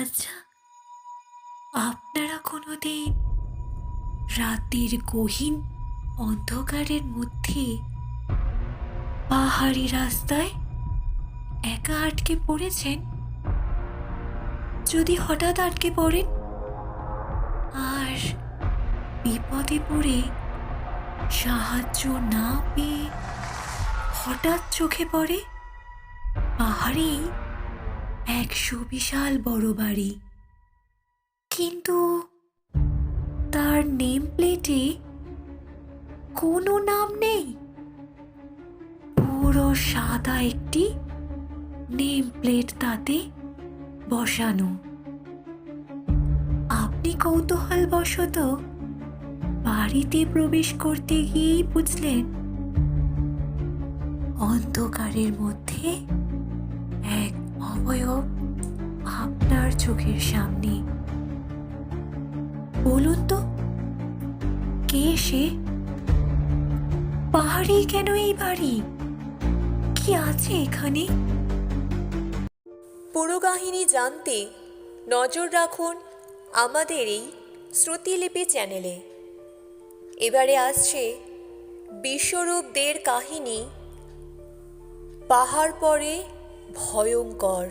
আচ্ছা, আপনারা কোনোদিন রাতের গহীন অন্ধকারের মধ্যে পাহাড়ি রাস্তায় একা আটকে পড়েছেন? যদি হঠাৎ আটকে পড়েন আর বিপদে পড়ে সাহায্য না পেয়ে হঠাৎ চোখে পড়ে পাহাড়ে এক সুবিশাল বড় বাড়ি, কিন্তু তার নেম প্লেটে কোনো নাম নেই। পুরো সাদা একটি নেম প্লেট তাতে বসানো। আপনি কৌতূহলবশত বাড়িতে প্রবেশ করতে গিয়েই বুঝলেন অন্ধকারের মধ্যে এক অবয়ব আপনার চোখের সামনে। বলুন তো, কে সে? পাহাড়েই কেন এই বাড়ি? কি আছে এখানে? পুরো কাহিনী জানতে নজর রাখুন আমাদের এই শ্রুতিলিপি চ্যানেলে। এবারে আসছে বিশ্বরূপদের কাহিনী, পাহাড় পরে ভয়ঙ্কর।